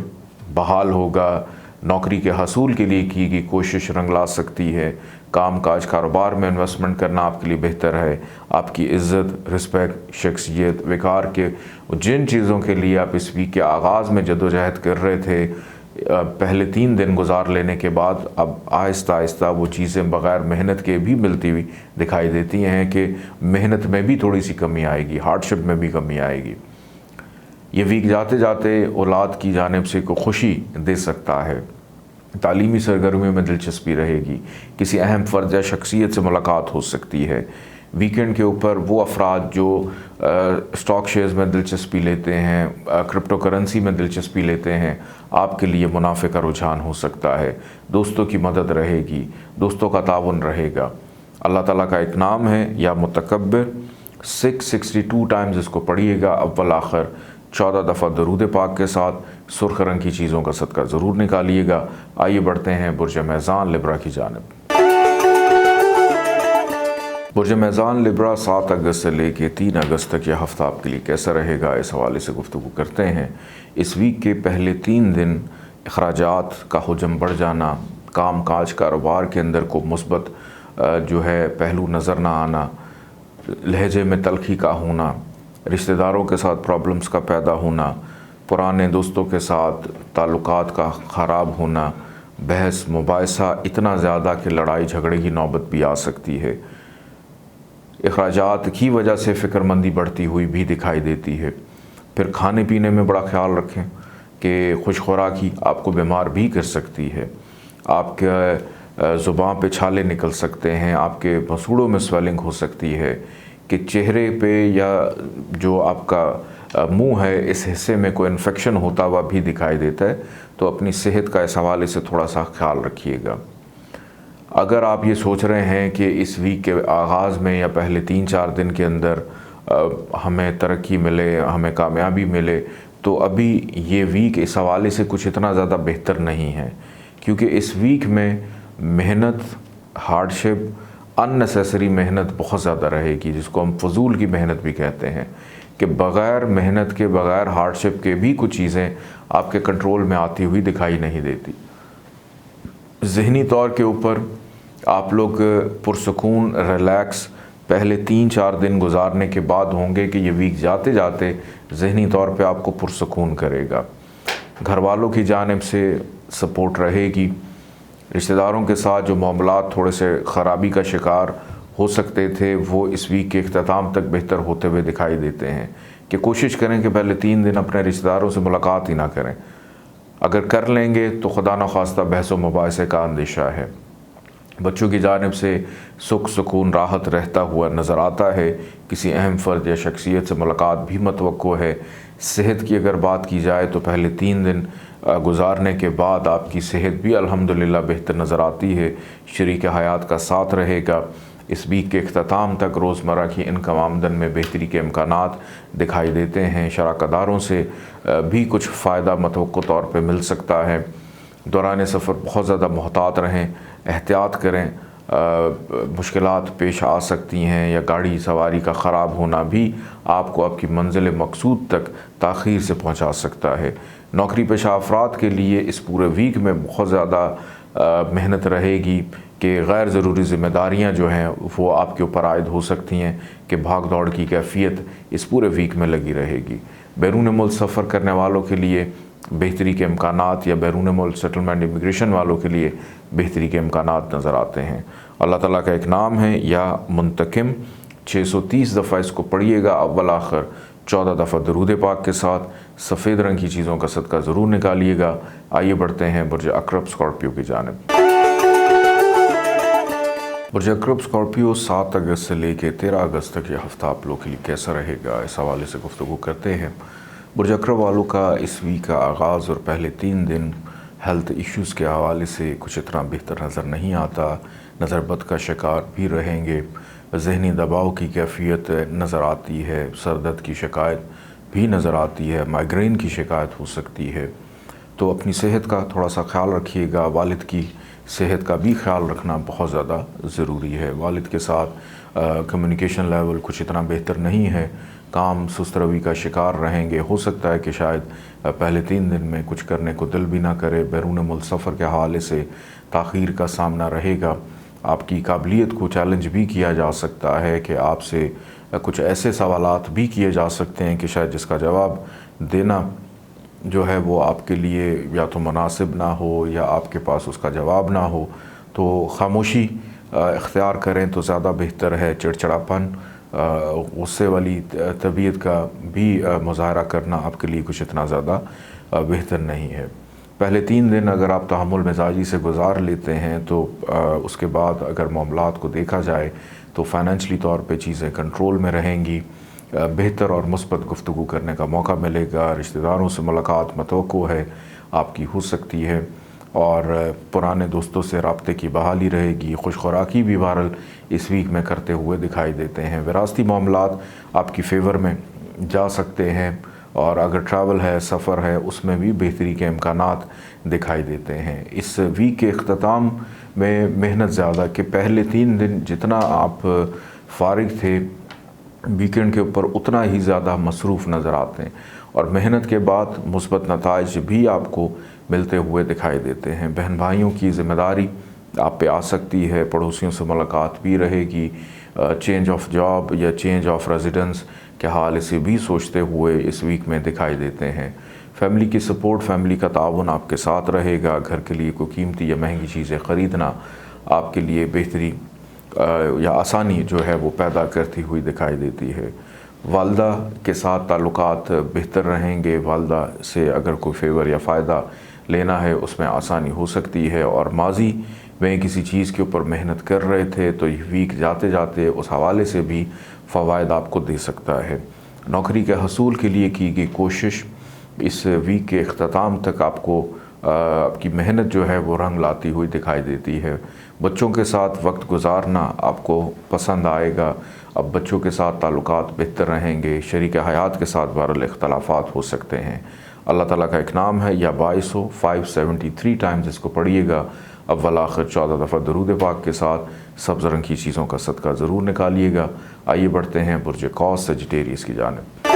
بحال ہوگا، نوکری کے حصول کے لیے کی گئی کوشش رنگ لا سکتی ہے، کام کاج کاروبار میں انویسٹمنٹ کرنا آپ کے لیے بہتر ہے، آپ کی عزت، رسپیکٹ، شخصیت، وقار کے جن چیزوں کے لیے آپ اس ویک کے آغاز میں جدوجہد کر رہے تھے، پہلے 3 دن گزار لینے کے بعد اب آہستہ آہستہ وہ چیزیں بغیر محنت کے بھی ملتی ہوئی دکھائی دیتی ہیں کہ محنت میں بھی تھوڑی سی کمی آئے گی، ہارڈشپ میں بھی کمی آئے گی۔ یہ ویک جاتے جاتے اولاد کی جانب سے کوئی خوشی دے سکتا ہے، تعلیمی سرگرمیوں میں دلچسپی رہے گی، کسی اہم فرد یا شخصیت سے ملاقات ہو سکتی ہے۔ ویکینڈ کے اوپر وہ افراد جو اسٹاک شیئرز میں دلچسپی لیتے ہیں، کرپٹو کرنسی میں دلچسپی لیتے ہیں، آپ کے لیے منافع کا رجحان ہو سکتا ہے، دوستوں کی مدد رہے گی، دوستوں کا تعاون رہے گا۔ اللہ تعالیٰ کا ایک نام ہے یا متکبر، 662 ٹائمز اس کو پڑھیے گا، اول آخر 14 دفعہ درود پاک کے ساتھ، سرخ رنگ کی چیزوں کا صدقہ ضرور نکالیے گا۔ آئیے بڑھتے ہیں برج میزان لبرا کی جانب۔ برج میزان لبرا 7 اگست سے لے کے 3 اگست تک یہ ہفتہ آپ کے لیے کیسا رہے گا، اس حوالے سے گفتگو کرتے ہیں۔ اس ویک کے پہلے 3 دن اخراجات کا حجم بڑھ جانا، کام کاج کاروبار کے اندر کو مثبت جو ہے پہلو نظر نہ آنا، لہجے میں تلخی کا ہونا، رشتہ داروں کے ساتھ پرابلمز کا پیدا ہونا، پرانے دوستوں کے ساتھ تعلقات کا خراب ہونا، بحث مباحثہ اتنا زیادہ کہ لڑائی جھگڑے کی نوبت بھی آ سکتی ہے۔ اخراجات کی وجہ سے فکر مندی بڑھتی ہوئی بھی دکھائی دیتی ہے۔ پھر کھانے پینے میں بڑا خیال رکھیں کہ خوش خوراکی آپ کو بیمار بھی کر سکتی ہے، آپ کے زبان پہ چھالے نکل سکتے ہیں، آپ کے مسوڑوں میں سویلنگ ہو سکتی ہے کہ چہرے پہ یا جو آپ کا منہ ہے اس حصے میں کوئی انفیکشن ہوتا ہوا بھی دکھائی دیتا ہے، تو اپنی صحت کا اس حوالے سے تھوڑا سا خیال رکھیے گا۔ اگر آپ یہ سوچ رہے ہیں کہ اس ویک کے آغاز میں یا پہلے 3-4 دن کے اندر ہمیں ترقی ملے، ہمیں کامیابی ملے، تو ابھی یہ ویک اس حوالے سے کچھ اتنا زیادہ بہتر نہیں ہے، کیونکہ اس ویک میں محنت، ہارڈشپ، ان نیسیسری محنت بہت زیادہ رہے گی، جس کو ہم فضول کی محنت بھی کہتے ہیں، کہ بغیر محنت کے، بغیر ہارڈشپ کے بھی کچھ چیزیں آپ کے کنٹرول میں آتی ہوئی دکھائی نہیں دیتی۔ ذہنی طور کے اوپر آپ لوگ پرسکون، ریلیکس پہلے 3-4 دن گزارنے کے بعد ہوں گے کہ یہ ویک جاتے جاتے ذہنی طور پہ آپ کو پرسکون کرے گا۔ گھر والوں کی جانب سے سپورٹ رہے گی، رشتہ داروں کے ساتھ جو معاملات تھوڑے سے خرابی کا شکار ہو سکتے تھے وہ اس ویک کے اختتام تک بہتر ہوتے ہوئے دکھائی دیتے ہیں، کہ کوشش کریں کہ پہلے 3 دن اپنے رشتہ داروں سے ملاقات ہی نہ کریں، اگر کر لیں گے تو خدا نخواستہ بحث و مباحثے کا اندیشہ ہے۔ بچوں کی جانب سے سکھ سکون راحت رہتا ہوا نظر آتا ہے، کسی اہم فرد یا شخصیت سے ملاقات بھی متوقع ہے۔ صحت کی اگر بات کی جائے تو پہلے 3 دن گزارنے کے بعد آپ کی صحت بھی الحمدللہ بہتر نظر آتی ہے، شریک حیات کا ساتھ رہے گا۔ اس ویک کے اختتام تک روزمرہ کی انکم آمدن میں بہتری کے امکانات دکھائی دیتے ہیں، شراکت داروں سے بھی کچھ فائدہ متوقع طور پہ مل سکتا ہے۔ دوران سفر بہت زیادہ محتاط رہیں، احتیاط کریں، مشکلات پیش آ سکتی ہیں، یا گاڑی سواری کا خراب ہونا بھی آپ کو آپ کی منزل مقصود تک تاخیر سے پہنچا سکتا ہے۔ نوکری پیشہ افراد کے لیے اس پورے ویک میں بہت زیادہ محنت رہے گی کہ غیر ضروری ذمہ داریاں جو ہیں وہ آپ کے اوپر عائد ہو سکتی ہیں، کہ بھاگ دوڑ کی کیفیت اس پورے ویک میں لگی رہے گی۔ بیرون ملک سفر کرنے والوں کے لیے بہتری کے امکانات، یا بیرون ملک سیٹلمنٹ امیگریشن والوں کے لیے بہتری کے امکانات نظر آتے ہیں۔ اللہ تعالیٰ کا ایک نام ہے یا منتقم، 630 دفعہ اس کو پڑھیے گا، اول آخر 14 دفعہ درود پاک کے ساتھ، سفید رنگ کی چیزوں کا صدقہ ضرور نکالیے گا۔ آئیے بڑھتے ہیں برج عقرب اسکارپیو کی جانب۔ برج عقرب اسکارپیو 7 اگست سے لے کے 13 اگست تک یہ ہفتہ آپ لوگوں کے لیے کیسا رہے گا، اس حوالے سے گفتگو کرتے ہیں۔ برج عقرب والوں کا اس ویک کا آغاز اور پہلے 3 دن ہیلتھ ایشوز کے حوالے سے کچھ اتنا بہتر نظر نہیں آتا، نظر بد کا شکار بھی رہیں گے، ذہنی دباؤ کی کیفیت نظر آتی ہے، سر درد کی شکایت بھی نظر آتی ہے، مائیگرین کی شکایت ہو سکتی ہے، تو اپنی صحت کا تھوڑا سا خیال رکھیے گا۔ والد کی صحت کا بھی خیال رکھنا بہت زیادہ ضروری ہے۔ والد کے ساتھ کمیونیکیشن لیول کچھ اتنا بہتر نہیں ہے، کام سست روی کا شکار رہیں گے، ہو سکتا ہے کہ شاید پہلے 3 دن میں کچھ کرنے کو دل بھی نہ کرے، بیرون ملک سفر کے حوالے سے تاخیر کا سامنا رہے گا، آپ کی قابلیت کو چیلنج بھی کیا جا سکتا ہے کہ آپ سے کچھ ایسے سوالات بھی کیے جا سکتے ہیں کہ شاید جس کا جواب دینا جو ہے وہ آپ کے لیے یا تو مناسب نہ ہو یا آپ کے پاس اس کا جواب نہ ہو، تو خاموشی اختیار کریں تو زیادہ بہتر ہے۔ چڑچڑاپن، غصے والی طبیعت کا بھی مظاہرہ کرنا آپ کے لیے کچھ اتنا زیادہ بہتر نہیں ہے۔ پہلے 3 دن اگر آپ تحمل مزاجی سے گزار لیتے ہیں تو اس کے بعد اگر معاملات کو دیکھا جائے تو فائنینشلی طور پہ چیزیں کنٹرول میں رہیں گی، بہتر اور مثبت گفتگو کرنے کا موقع ملے گا، رشتہ داروں سے ملاقات متوقع ہے آپ کی ہو سکتی ہے، اور پرانے دوستوں سے رابطے کی بحالی رہے گی۔ خوش خوراکی بھی بہرحال اس ویک میں کرتے ہوئے دکھائی دیتے ہیں۔ وراثتی معاملات آپ کی فیور میں جا سکتے ہیں، اور اگر ٹریول ہے، سفر ہے، اس میں بھی بہتری کے امکانات دکھائی دیتے ہیں۔ اس ویک کے اختتام میں محنت زیادہ کہ پہلے 3 دن جتنا آپ فارغ تھے ویکنڈ کے اوپر اتنا ہی زیادہ مصروف نظر آتے ہیں، اور محنت کے بعد مثبت نتائج بھی آپ کو ملتے ہوئے دکھائی دیتے ہیں۔ بہن بھائیوں کی ذمہ داری آپ پہ آ سکتی ہے، پڑوسیوں سے ملاقات بھی رہے گی، چینج آف جاب یا چینج آف ریزیڈنس کے حوالے سے بھی سوچتے ہوئے اس ویک میں دکھائی دیتے ہیں۔ فیملی کی سپورٹ، فیملی کا تعاون آپ کے ساتھ رہے گا۔ گھر کے لیے کوئی قیمتی یا مہنگی چیزیں خریدنا آپ کے لیے بہتری یا آسانی جو ہے وہ پیدا کرتی ہوئی دکھائی دیتی ہے۔ والدہ کے ساتھ تعلقات بہتر رہیں گے، والدہ سے اگر کوئی فیور یا فائدہ لینا ہے اس میں آسانی ہو سکتی ہے، اور ماضی میں کسی چیز کے اوپر محنت کر رہے تھے تو یہ ویک جاتے جاتے اس حوالے سے بھی فوائد آپ کو دے سکتا ہے۔ نوکری کے حصول کے لیے کی گئی کوشش اس ویک کے اختتام تک آپ کو آپ کی محنت جو ہے وہ رنگ لاتی ہوئی دکھائی دیتی ہے۔ بچوں کے ساتھ وقت گزارنا آپ کو پسند آئے گا، اب بچوں کے ساتھ تعلقات بہتر رہیں گے۔ شریک حیات کے ساتھ بہرحال اختلافات ہو سکتے ہیں۔ اللہ تعالیٰ کا ایک نام ہے یا باعث ہو، 573 ٹائمز اس کو پڑھیے گا، اول آخر 14 دفعہ درود پاک کے ساتھ سبز رنگ کی چیزوں کا صدقہ ضرور نکالیے گا۔ آئیے بڑھتے ہیں برج قوس سیجیٹیریس کی جانب۔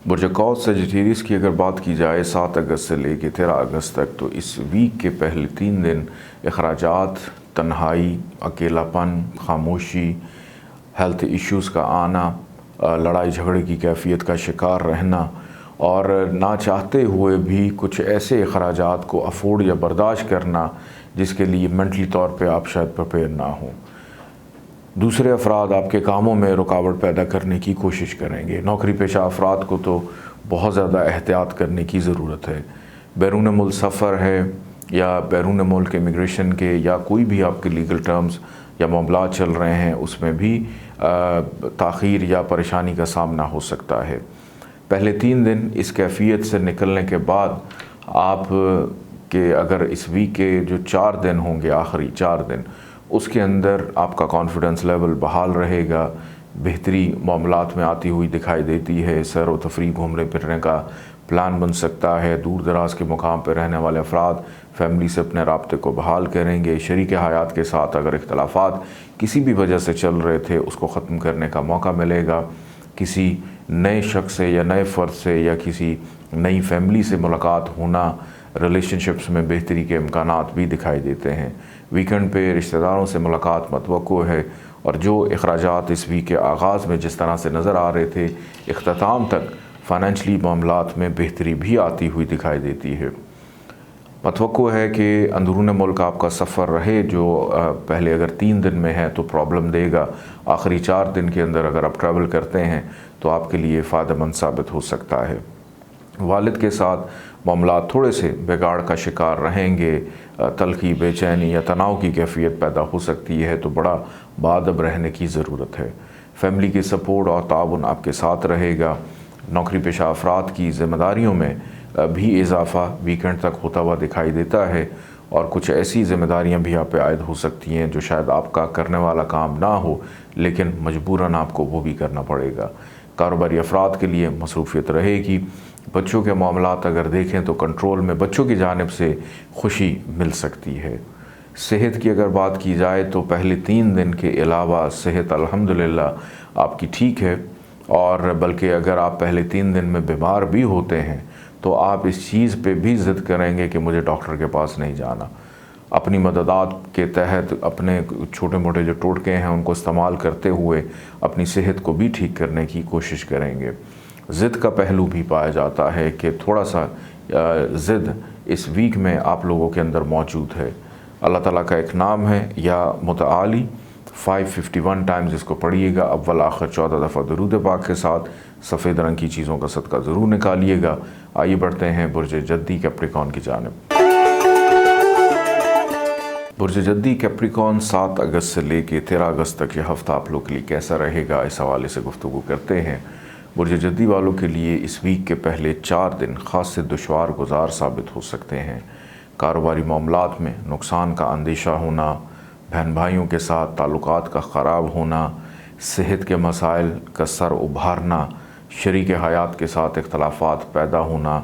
برج قوس سیجیٹیریس کی اگر بات کی جائے 7 اگست سے لے کے 13 اگست تک، تو اس ویک کے پہلے 3 دن اخراجات، تنہائی، اکیلا پن، خاموشی، ہیلتھ ایشوز کا آنا، لڑائی جھگڑے کی کیفیت کا شکار رہنا، اور نہ چاہتے ہوئے بھی کچھ ایسے اخراجات کو افورڈ یا برداشت کرنا جس کے لیے مینٹلی طور پہ آپ شاید پریپیئر نہ ہوں۔ دوسرے افراد آپ کے کاموں میں رکاوٹ پیدا کرنے کی کوشش کریں گے۔ نوکری پیشہ افراد کو تو بہت زیادہ احتیاط کرنے کی ضرورت ہے۔ بیرون ملک سفر ہے یا بیرون ملک امیگریشن کے یا کوئی بھی آپ کے لیگل ٹرمز یا معاملات چل رہے ہیں، اس میں بھی تاخیر یا پریشانی کا سامنا ہو سکتا ہے۔ پہلے 3 دن اس کیفیت سے نکلنے کے بعد آپ کے اگر اس ویک کے جو 4 دن ہوں گے، آخری 4 دن، اس کے اندر آپ کا کانفیڈنس لیول بحال رہے گا، بہتری معاملات میں آتی ہوئی دکھائی دیتی ہے۔ سیر و تفریح، گھومنے پھرنے کا پلان بن سکتا ہے۔ دور دراز کے مقام پہ رہنے والے افراد فیملی سے اپنے رابطے کو بحال کریں گے۔ شریک حیات کے ساتھ اگر اختلافات کسی بھی وجہ سے چل رہے تھے اس کو ختم کرنے کا موقع ملے گا۔ کسی نئے شخص سے یا نئے فرد سے یا کسی نئی فیملی سے ملاقات ہونا، ریلیشن شپس میں بہتری کے امکانات بھی دکھائی دیتے ہیں۔ ویکنڈ پہ رشتہ داروں سے ملاقات متوقع ہے، اور جو اخراجات اس ویک کے آغاز میں جس طرح سے نظر آ رہے تھے، اختتام تک فائنینشلی معاملات میں بہتری بھی آتی ہوئی دکھائی دیتی ہے۔ متوقع ہے کہ اندرون ملک آپ کا سفر رہے جو پہلے اگر 3 دن میں ہے تو پرابلم دے گا، آخری 4 دن کے اندر اگر آپ ٹریول کرتے ہیں تو آپ کے لیے فائدہ مند ثابت ہو سکتا ہے۔ والد کے ساتھ معاملات تھوڑے سے بگاڑ کا شکار رہیں گے، تلخی، بے چینی یا تناؤ کی کیفیت پیدا ہو سکتی ہے، تو بڑا باادب رہنے کی ضرورت ہے۔ فیملی کی سپورٹ اور تعاون آپ کے ساتھ رہے گا۔ نوکری پیشہ افراد کی ذمہ داریوں میں بھی اضافہ ویکنڈ تک ہوتا ہوا دکھائی دیتا ہے، اور کچھ ایسی ذمہ داریاں بھی آپ پہ عائد ہو سکتی ہیں جو شاید آپ کا کرنے والا کام نہ ہو لیکن مجبوراً آپ کو وہ بھی کرنا پڑے گا۔ کاروباری افراد کے لیے مصروفیت رہے گی۔ بچوں کے معاملات اگر دیکھیں تو کنٹرول میں بچوں کی جانب سے خوشی مل سکتی ہے۔ صحت کی اگر بات کی جائے تو پہلے 3 دن کے علاوہ صحت الحمدللہ آپ کی ٹھیک ہے، اور بلکہ اگر آپ پہلے 3 دن میں بیمار بھی ہوتے ہیں تو آپ اس چیز پہ بھی ضد کریں گے کہ مجھے ڈاکٹر کے پاس نہیں جانا۔ اپنی مددات کے تحت اپنے چھوٹے موٹے جو ٹوٹکے ہیں ان کو استعمال کرتے ہوئے اپنی صحت کو بھی ٹھیک کرنے کی کوشش کریں گے۔ ضد کا پہلو بھی پایا جاتا ہے کہ تھوڑا سا ضد اس ویک میں آپ لوگوں کے اندر موجود ہے۔ اللہ تعالیٰ کا ایک نام ہے یا متعالی، 551 ٹائمز اس کو پڑھیے گا، اول آخر 14 دفعہ درود پاک کے ساتھ۔ سفید رنگ کی چیزوں کا صدقہ ضرور نکالیے گا۔ آئیے بڑھتے ہیں برج جدی کیپریکون کی جانب۔ برج جدی کیپریکون 7 اگست سے لے کے 13 اگست تک یہ ہفتہ آپ لوگ کے لیے کیسا رہے گا، اس حوالے سے گفتگو کرتے ہیں۔ برج جدی والوں کے لیے اس ویک کے پہلے 4 دن خاص سے دشوار گزار ثابت ہو سکتے ہیں۔ کاروباری معاملات میں نقصان کا اندیشہ ہونا، بہن بھائیوں کے ساتھ تعلقات کا خراب ہونا، صحت کے مسائل کا سر ابھارنا، شریک حیات کے ساتھ اختلافات پیدا ہونا،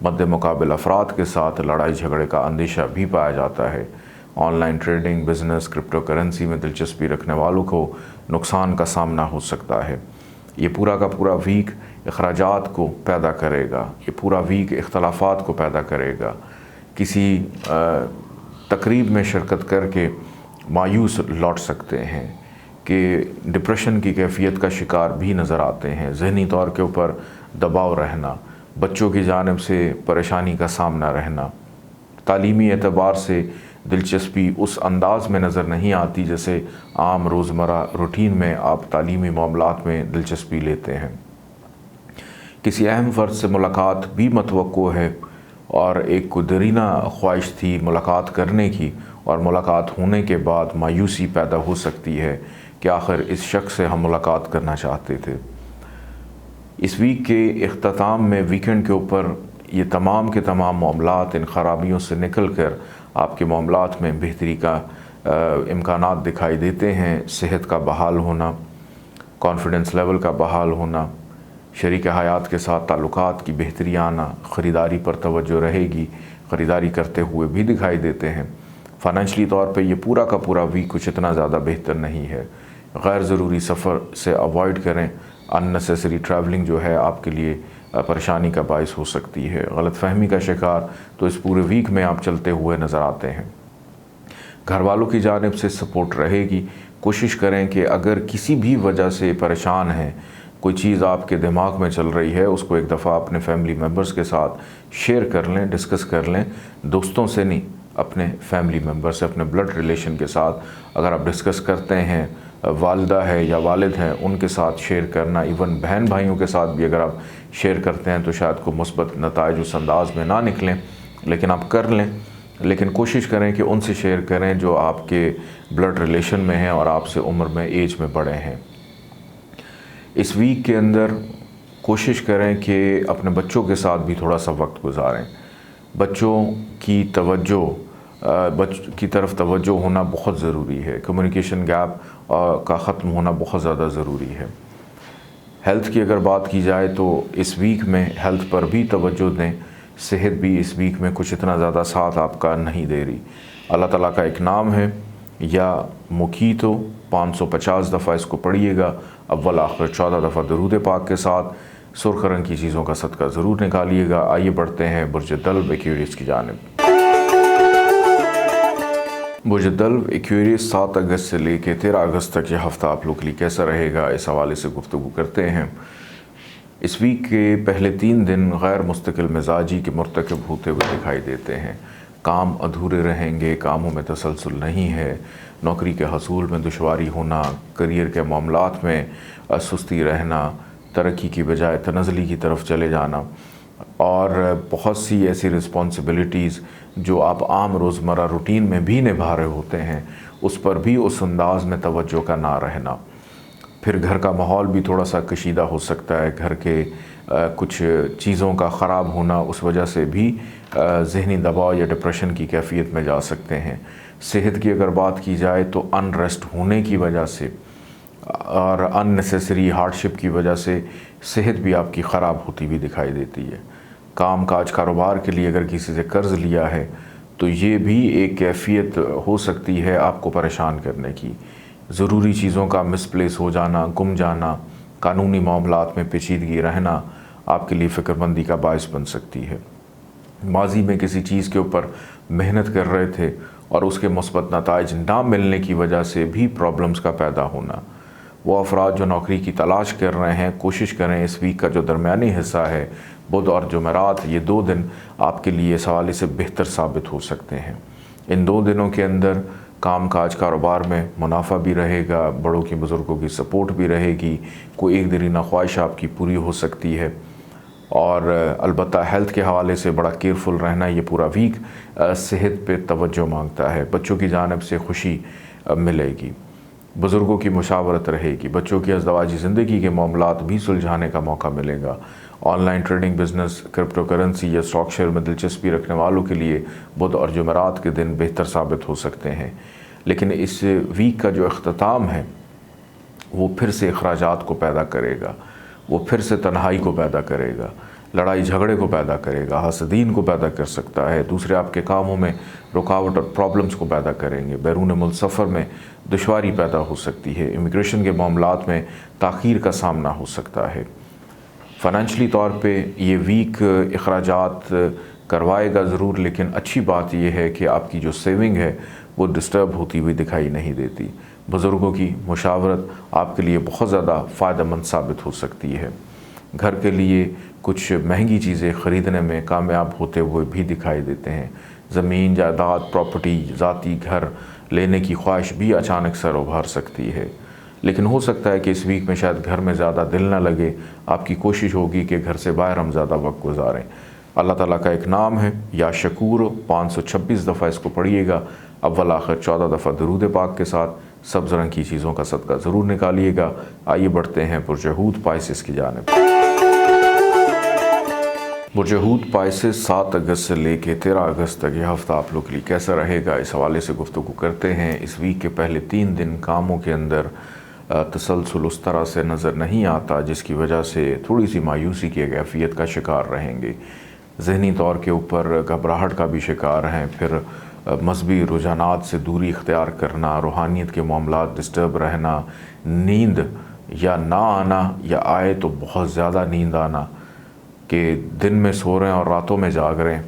مد مقابل افراد کے ساتھ لڑائی جھگڑے کا اندیشہ بھی پایا جاتا ہے۔ On line trading, business, crypto currency میں دلچسپی رکھنے والوں کو نقصان کا سامنا ہو سکتا ہے۔ یہ پورا کا پورا ویک اخراجات کو پیدا کرے گا، یہ پورا ویک اختلافات کو پیدا کرے گا۔ کسی تقریب میں شرکت کر کے مایوس لوٹ سکتے ہیں کہ ڈپریشن کی کیفیت کا شکار بھی نظر آتے ہیں۔ ذہنی طور کے اوپر دباؤ رہنا، بچوں کی جانب سے پریشانی کا سامنا رہنا، تعلیمی اعتبار سے دلچسپی اس انداز میں نظر نہیں آتی جیسے عام روزمرہ روٹین میں آپ تعلیمی معاملات میں دلچسپی لیتے ہیں۔ کسی اہم فرد سے ملاقات بھی متوقع ہے، اور ایک کو دیرینہ خواہش تھی ملاقات کرنے کی، اور ملاقات ہونے کے بعد مایوسی پیدا ہو سکتی ہے کہ آخر اس شخص سے ہم ملاقات کرنا چاہتے تھے۔ اس ویک کے اختتام میں ویکنڈ کے اوپر یہ تمام کے تمام معاملات ان خرابیوں سے نکل کر آپ کے معاملات میں بہتری کا امکانات دکھائی دیتے ہیں۔ صحت کا بحال ہونا، کانفیڈنس لیول کا بحال ہونا، شریک حیات کے ساتھ تعلقات کی بہتری آنا، خریداری پر توجہ رہے گی، خریداری کرتے ہوئے بھی دکھائی دیتے ہیں۔ فائنینشلی طور پہ یہ پورا کا پورا ویک کچھ اتنا زیادہ بہتر نہیں ہے۔ غیر ضروری سفر سے اوائڈ کریں۔ ان نیسیسری ٹریولنگ جو ہے آپ کے لیے پریشانی کا باعث ہو سکتی ہے۔ غلط فہمی کا شکار تو اس پورے ویک میں آپ چلتے ہوئے نظر آتے ہیں۔ گھر والوں کی جانب سے سپورٹ رہے گی۔ کوشش کریں کہ اگر کسی بھی وجہ سے پریشان ہیں، کوئی چیز آپ کے دماغ میں چل رہی ہے، اس کو ایک دفعہ اپنے فیملی ممبرز کے ساتھ شیئر کر لیں، ڈسکس کر لیں۔ دوستوں سے نہیں، اپنے فیملی ممبر سے، اپنے بلڈ ریلیشن کے ساتھ اگر آپ ڈسکس کرتے ہیں، والدہ ہے یا والد ہیں ان کے ساتھ شیئر کرنا، ایون بہن بھائیوں کے ساتھ بھی اگر آپ شیئر کرتے ہیں تو شاید کوئی مثبت نتائج اس انداز میں نہ نکلیں، لیکن آپ کر لیں۔ لیکن کوشش کریں کہ ان سے شیئر کریں جو آپ کے بلڈ ریلیشن میں ہیں اور آپ سے عمر میں، ایج میں بڑے ہیں۔ اس ویک کے اندر کوشش کریں کہ اپنے بچوں کے ساتھ بھی تھوڑا سا وقت گزاریں۔ بچوں کی طرف توجہ ہونا بہت ضروری ہے۔ کمیونیکیشن گیپ کا ختم ہونا بہت زیادہ ضروری ہے۔ ہیلتھ کی اگر بات کی جائے تو اس ویک میں ہیلتھ پر بھی توجہ دیں۔ صحت بھی اس ویک میں کچھ اتنا زیادہ ساتھ آپ کا نہیں دے رہی۔ اللہ تعالیٰ کا ایک نام ہے یا مکیتو، 550 دفعہ اس کو پڑھیے گا، اول آخر 14 دفعہ درود پاک کے ساتھ۔ سرخ رنگ کی چیزوں کا صدقہ ضرور نکالیے گا۔ آئیے بڑھتے ہیں برج دلو ایکویریس کی جانب۔ برج دلو ایکویریس 7 اگست سے لے کے 13 اگست تک یہ ہفتہ آپ لوگ کے لیے کیسا رہے گا، اس حوالے سے گفتگو کرتے ہیں۔ اس ویک کے پہلے 3 دن غیر مستقل مزاجی کے مرتکب ہوتے ہوئے دکھائی دیتے ہیں۔ کام ادھورے رہیں گے، کاموں میں تسلسل نہیں ہے، نوکری کے حصول میں دشواری ہونا، کریئر کے معاملات میں سستی رہنا، ترقی کی بجائے تنزلی کی طرف چلے جانا، اور بہت سی ایسی رسپانسبلٹیز جو آپ عام روزمرہ روٹین میں بھی نبھا رہے ہوتے ہیں، اس پر بھی اس انداز میں توجہ کا نہ رہنا۔ پھر گھر کا ماحول بھی تھوڑا سا کشیدہ ہو سکتا ہے، گھر کے کچھ چیزوں کا خراب ہونا اس وجہ سے بھی ذہنی دباؤ یا ڈپریشن کی کیفیت میں جا سکتے ہیں۔ صحت کی اگر بات کی جائے تو ان ریسٹ ہونے کی وجہ سے اور ان نیسیسری ہارڈ شپ کی وجہ سے صحت بھی آپ کی خراب ہوتی بھی دکھائی دیتی ہے۔ کام کاج کاروبار کے لیے اگر کسی سے قرض لیا ہے تو یہ بھی ایک کیفیت ہو سکتی ہے آپ کو پریشان کرنے کی. ضروری چیزوں کا مس پلیس ہو جانا، گم جانا، قانونی معاملات میں پیچیدگی رہنا آپ کے لیے فکر مندی کا باعث بن سکتی ہے. ماضی میں کسی چیز کے اوپر محنت کر رہے تھے اور اس کے مثبت نتائج نہ ملنے کی وجہ سے بھی پرابلمز کا پیدا ہونا. وہ افراد جو نوکری کی تلاش کر رہے ہیں، کوشش کریں اس ویک کا جو درمیانی حصہ ہے، بدھ اور جمعرات، یہ 2 دن آپ کے لیے اس حوالے سے بہتر ثابت ہو سکتے ہیں. ان 2 دنوں کے اندر کام کاج کاروبار میں منافع بھی رہے گا، بڑوں کی بزرگوں کی سپورٹ بھی رہے گی، کوئی ایک دیرینہ خواہش آپ کی پوری ہو سکتی ہے. اور البتہ ہیلتھ کے حوالے سے بڑا کیئرفل رہنا. یہ پورا ویک صحت پہ توجہ مانگتا ہے. بچوں کی جانب سے خوشی ملے گی، بزرگوں کی مشاورت رہے گی، بچوں کی ازدواجی زندگی کے معاملات بھی سلجھانے کا موقع ملے گا. Online trading, business, crypto currency یا اسٹاک شیئر میں دلچسپی رکھنے والوں کے لیے بدھ اور جمعرات کے دن بہتر ثابت ہو سکتے ہیں. لیکن اس ویک کا جو اختتام ہے وہ پھر سے اخراجات کو پیدا کرے گا، وہ پھر سے تنہائی کو پیدا کرے گا، لڑائی جھگڑے کو پیدا کرے گا، حاسدین کو پیدا کر سکتا ہے، دوسرے آپ کے کاموں میں رکاوٹ اور پرابلمز کو پیدا کریں گے، بیرون ملک سفر میں دشواری پیدا ہو سکتی ہے، امیگریشن کے معاملات میں تاخیر کا سامنا ہو سکتا ہے. فائنینشلی طور پہ یہ ویک اخراجات کروائے گا ضرور، لیکن اچھی بات یہ ہے کہ آپ کی جو سیونگ ہے وہ ڈسٹرب ہوتی ہوئی دکھائی نہیں دیتی. بزرگوں کی مشاورت آپ کے لیے بہت زیادہ فائدہ مند ثابت ہو سکتی ہے. گھر کے لیے کچھ مہنگی چیزیں خریدنے میں کامیاب ہوتے ہوئے بھی دکھائی دیتے ہیں. زمین، جائیداد، پراپرٹی، ذاتی گھر لینے کی خواہش بھی اچانک سر ابھار سکتی ہے. لیکن ہو سکتا ہے کہ اس ویک میں شاید گھر میں زیادہ دل نہ لگے. آپ کی کوشش ہوگی کہ گھر سے باہر ہم زیادہ وقت گزاریں. اللہ تعالیٰ کا ایک نام ہے یا شکور، 526 دفعہ اس کو پڑھیے گا. اول آخر 14 دفعہ درود پاک کے ساتھ سبز رنگ کی چیزوں کا صدقہ ضرور نکالیے گا. آئیے بڑھتے ہیں برج حوت پائسس کی جانب. برج حوت پائسس 7 اگست سے لے کے 13 اگست تک یہ ہفتہ آپ لوگ کے لیے کیسا رہے گا، اس حوالے سے گفتگو کرتے ہیں. اس ویک کے پہلے 3 دن کاموں کے اندر تسلسل اس طرح سے نظر نہیں آتا، جس کی وجہ سے تھوڑی سی مایوسی کی کیفیت کا شکار رہیں گے. ذہنی طور کے اوپر گھبراہٹ کا بھی شکار ہیں. پھر مذہبی رجحانات سے دوری اختیار کرنا، روحانیت کے معاملات ڈسٹرب رہنا، نیند یا نہ آنا یا آئے تو بہت زیادہ نیند آنا کہ دن میں سو رہے ہیں اور راتوں میں جاگ رہے ہیں،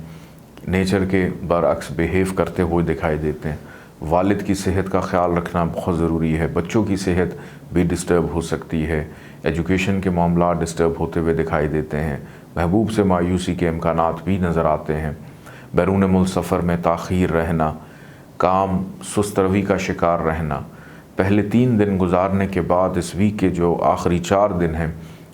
نیچر کے برعکس بیہیو کرتے ہوئے دکھائی دیتے ہیں. والد کی صحت کا خیال رکھنا بہت ضروری ہے. بچوں کی صحت بھی ڈسٹرب ہو سکتی ہے. ایجوکیشن کے معاملات ڈسٹرب ہوتے ہوئے دکھائی دیتے ہیں. محبوب سے مایوسی کے امکانات بھی نظر آتے ہیں. بیرون ملک سفر میں تاخیر رہنا، کام سست روی کا شکار رہنا. پہلے 3 دن گزارنے کے بعد اس ویک کے جو آخری 4 دن ہیں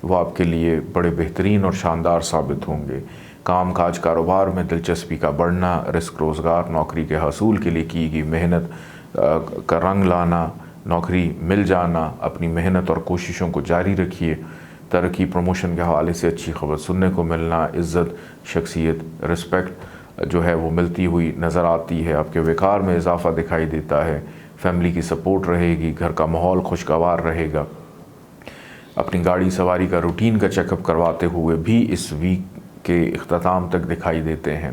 وہ آپ کے لیے بڑے بہترین اور شاندار ثابت ہوں گے. کام کاج کاروبار میں دلچسپی کا بڑھنا، رزق روزگار، نوکری کے حصول کے لیے کی گئی محنت کا رنگ لانا، نوکری مل جانا. اپنی محنت اور کوششوں کو جاری رکھیے. ترقی، پروموشن کے حوالے سے اچھی خبر سننے کو ملنا، عزت، شخصیت، رسپیکٹ جو ہے وہ ملتی ہوئی نظر آتی ہے. آپ کے وقار میں اضافہ دکھائی دیتا ہے. فیملی کی سپورٹ رہے گی. گھر کا ماحول خوشگوار رہے گا. اپنی گاڑی سواری کا روٹین کا چیک اپ کرواتے ہوئے بھی اس ویک کے اختتام تک دکھائی دیتے ہیں.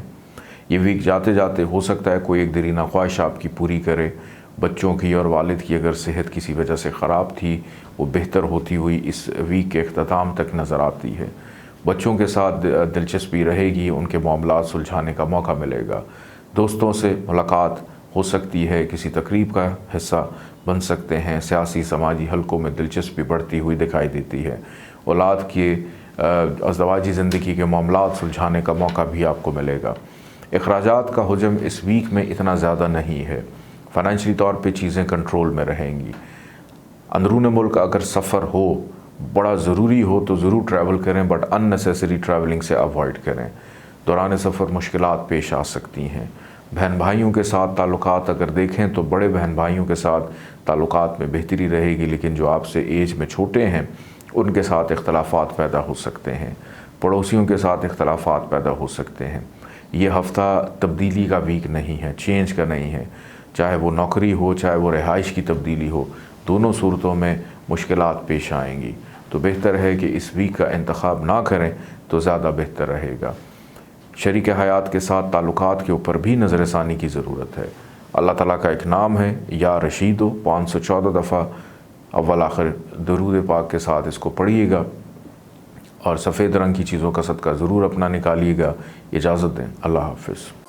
یہ ویک جاتے جاتے ہو سکتا ہے کوئی ایک دیرینہ خواہش آپ کی پوری کرے. بچوں کی اور والد کی اگر صحت کسی وجہ سے خراب تھی وہ بہتر ہوتی ہوئی اس ویک کے اختتام تک نظر آتی ہے. بچوں کے ساتھ دلچسپی رہے گی. ان کے معاملات سلجھانے کا موقع ملے گا. دوستوں سے ملاقات ہو سکتی ہے. کسی تقریب کا حصہ بن سکتے ہیں. سیاسی سماجی حلقوں میں دلچسپی بڑھتی ہوئی دکھائی دیتی ہے. اولاد کے ازدواجی زندگی کے معاملات سلجھانے کا موقع بھی آپ کو ملے گا. اخراجات کا حجم اس ویک میں اتنا زیادہ نہیں ہے. فائنینشلی طور پہ چیزیں کنٹرول میں رہیں گی. اندرون ملک اگر سفر ہو، بڑا ضروری ہو تو ضرور ٹریول کریں، بٹ ان نیسیسری ٹریولنگ سے اوائڈ کریں. دوران سفر مشکلات پیش آ سکتی ہیں. بہن بھائیوں کے ساتھ تعلقات اگر دیکھیں تو بڑے بہن بھائیوں کے ساتھ تعلقات میں بہتری رہے گی، لیکن جو آپ سے ایج میں چھوٹے ہیں ان کے ساتھ اختلافات پیدا ہو سکتے ہیں. پڑوسیوں کے ساتھ اختلافات پیدا ہو سکتے ہیں. یہ ہفتہ تبدیلی کا ویک نہیں ہے، چینج کا نہیں ہے. چاہے وہ نوکری ہو، چاہے وہ رہائش کی تبدیلی ہو، دونوں صورتوں میں مشکلات پیش آئیں گی. تو بہتر ہے کہ اس ویک کا انتخاب نہ کریں تو زیادہ بہتر رہے گا. شریک حیات کے ساتھ تعلقات کے اوپر بھی نظر ثانی کی ضرورت ہے۔ اللہ تعالیٰ کا ایک نام ہے یا رشیدو، 514 دفعہ اول آخر درود پاک کے ساتھ اس کو پڑھیے گا، اور سفید رنگ کی چیزوں کا صدقہ ضرور اپنا نکالیے گا۔ اجازت دیں، اللہ حافظ۔